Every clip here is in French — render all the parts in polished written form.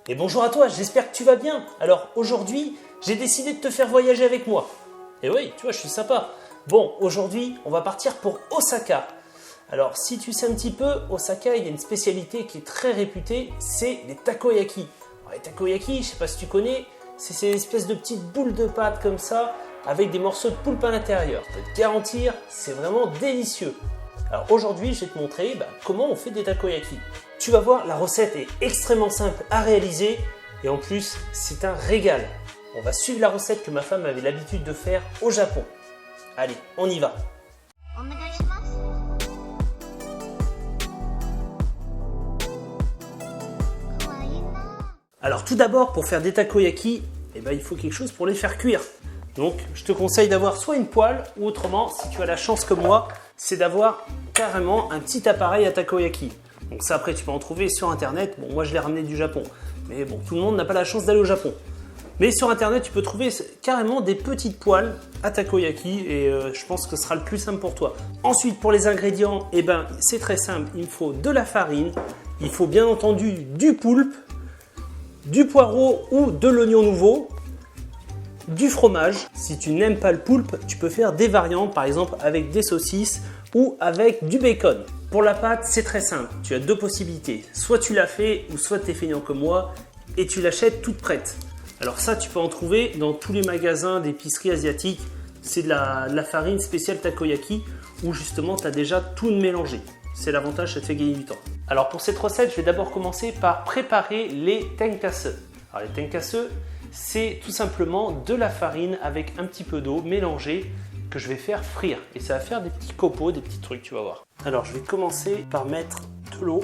Et bonjour à toi, j'espère que tu vas bien. Alors aujourd'hui, j'ai décidé de te faire voyager avec moi. Et oui, tu vois, je suis sympa. Bon, aujourd'hui, on va partir pour Osaka. Alors si tu sais un petit peu, Osaka, il y a une spécialité qui est très réputée, c'est les takoyaki. Alors, les takoyaki, je sais pas si tu connais, c'est ces espèces de petites boules de pâte comme ça, avec des morceaux de poulpe à l'intérieur. Je peux te garantir, c'est vraiment délicieux. Alors aujourd'hui, je vais te montrer comment on fait des takoyaki. Tu vas voir, la recette est extrêmement simple à réaliser et en plus, c'est un régal. On va suivre la recette que ma femme avait l'habitude de faire au Japon. Allez, on y va. Alors tout d'abord, pour faire des takoyaki, il faut quelque chose pour les faire cuire. Donc je te conseille d'avoir soit une poêle ou autrement, si tu as la chance comme moi, c'est d'avoir carrément un petit appareil à takoyaki. Donc ça après tu peux en trouver sur internet. Bon, moi je l'ai ramené du Japon, mais bon, tout le monde n'a pas la chance d'aller au Japon. Mais sur internet tu peux trouver carrément des petites poêles à takoyaki et je pense que ce sera le plus simple pour toi. Ensuite pour les ingrédients, c'est très simple, il me faut de la farine, il faut bien entendu du poulpe, du poireau ou de l'oignon nouveau, du fromage. Si tu n'aimes pas le poulpe, tu peux faire des variantes, par exemple avec des saucisses ou avec du bacon. Pour la pâte, c'est très simple. Tu as deux possibilités. Soit tu l'as fait ou soit tu es feignant comme moi et tu l'achètes toute prête. Alors ça, tu peux en trouver dans tous les magasins d'épicerie asiatique. C'est de la farine spéciale takoyaki où justement tu as déjà tout mélangé. C'est l'avantage, ça te fait gagner du temps. Alors pour cette recette, je vais d'abord commencer par préparer les tenkatsu. Alors les tenkatsu, c'est tout simplement de la farine avec un petit peu d'eau mélangée que je vais faire frire. Et ça va faire des petits copeaux, des petits trucs, tu vas voir. Alors je vais commencer par mettre de l'eau.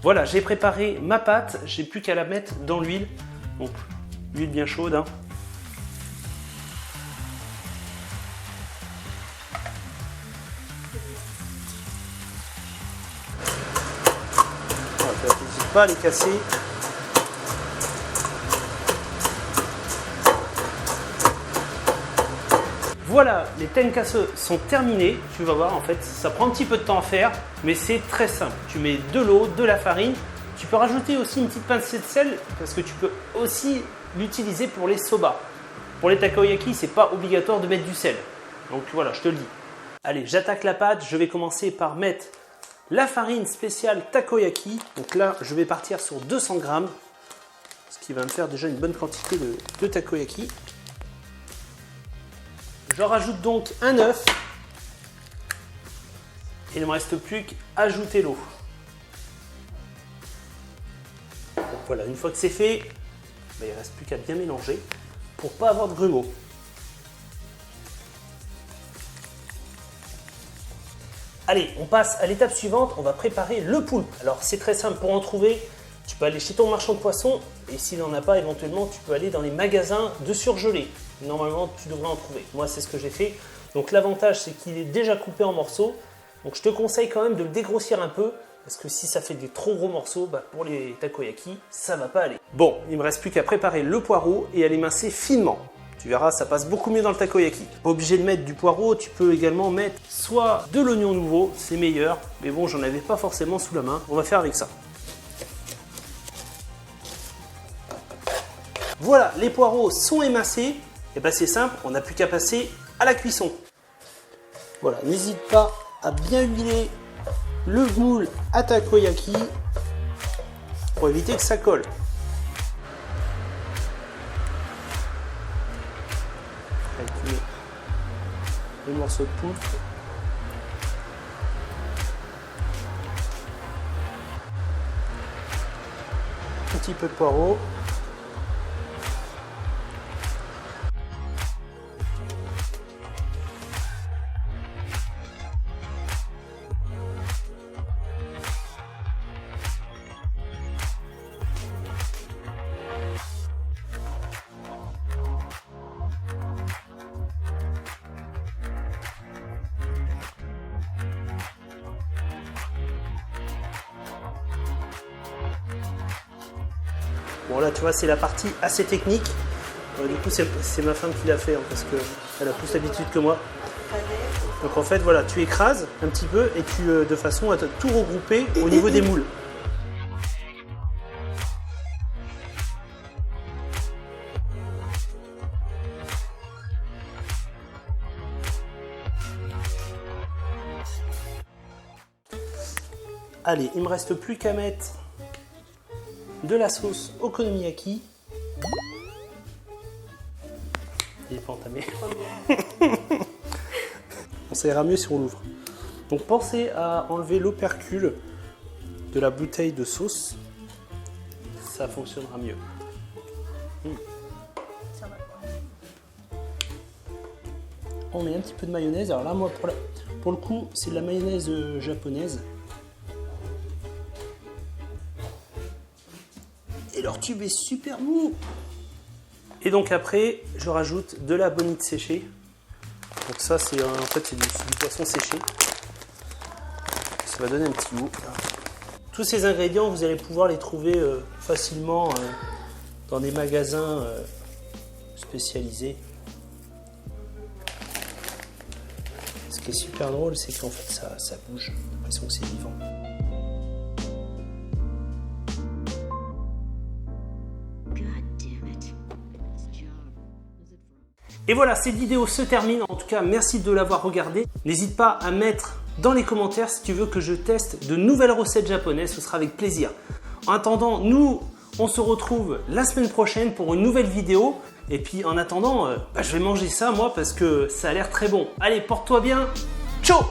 Voilà, j'ai préparé ma pâte, j'ai plus qu'à la mettre dans l'huile. Donc l'huile bien chaude. N'hésite pas à les casser. Voilà, les tenkatsu sont terminés. Tu vas voir, en fait, ça prend un petit peu de temps à faire, mais c'est très simple. Tu mets de l'eau, de la farine. Tu peux rajouter aussi une petite pincée de sel parce que tu peux aussi l'utiliser pour les soba. Pour les takoyaki, c'est pas obligatoire de mettre du sel. Donc voilà, je te le dis. Allez, j'attaque la pâte. Je vais commencer par mettre la farine spéciale takoyaki. Donc là, je vais partir sur 200 grammes, ce qui va me faire déjà une bonne quantité de takoyaki. Je rajoute donc un œuf. Et il ne me reste plus qu'à ajouter l'eau. Voilà, une fois que c'est fait, il ne reste plus qu'à bien mélanger pour ne pas avoir de grumeaux. Allez, on passe à l'étape suivante, on va préparer le poulpe. Alors c'est très simple, pour en trouver, tu peux aller chez ton marchand de poissons et s'il n'en a pas, éventuellement, tu peux aller dans les magasins de surgelés. Normalement, tu devrais en trouver. Moi, c'est ce que j'ai fait. Donc l'avantage, c'est qu'il est déjà coupé en morceaux. Donc je te conseille quand même de le dégrossir un peu parce que si ça fait des trop gros morceaux, pour les takoyaki, ça va pas aller. Bon, il me reste plus qu'à préparer le poireau et à l'émincer finement. Tu verras, ça passe beaucoup mieux dans le takoyaki. Pas obligé de mettre du poireau, tu peux également mettre soit de l'oignon nouveau, c'est meilleur. Mais bon, j'en avais pas forcément sous la main. On va faire avec ça. Voilà, les poireaux sont émincés. Et c'est simple, on n'a plus qu'à passer à la cuisson. Voilà, n'hésite pas à bien huiler le moule à takoyaki pour éviter que ça colle. Tu mets le morceau de poulpe. Un petit peu de poireau. Bon là tu vois c'est la partie assez technique. Du coup c'est ma femme qui l'a fait parce que Elle a plus l'habitude que moi. Donc en fait, voilà, tu écrases un petit peu et tu, de façon à tout regrouper au niveau des moules. Allez, il me reste plus qu'à mettre de la sauce okonomiyaki. Il n'est pas entamé. Ça ira mieux si on l'ouvre. Donc pensez à enlever l'opercule de la bouteille de sauce. Ça fonctionnera mieux. Ça va. On met un petit peu de mayonnaise. Alors là, moi, pour le coup, c'est de la mayonnaise japonaise. Et leur tube est super mou. Et donc après, je rajoute de la bonite séchée. Donc ça, c'est en fait c'est du poisson séché. Ça va donner un petit goût. Tous ces ingrédients, vous allez pouvoir les trouver facilement dans des magasins spécialisés. Ce qui est super drôle, c'est qu'en fait ça bouge. J'ai l'impression que c'est vivant. Et voilà, cette vidéo se termine. En tout cas, merci de l'avoir regardée. N'hésite pas à mettre dans les commentaires si tu veux que je teste de nouvelles recettes japonaises. Ce sera avec plaisir. En attendant, nous, on se retrouve la semaine prochaine pour une nouvelle vidéo. Et puis en attendant, je vais manger ça moi parce que ça a l'air très bon. Allez, porte-toi bien. Ciao!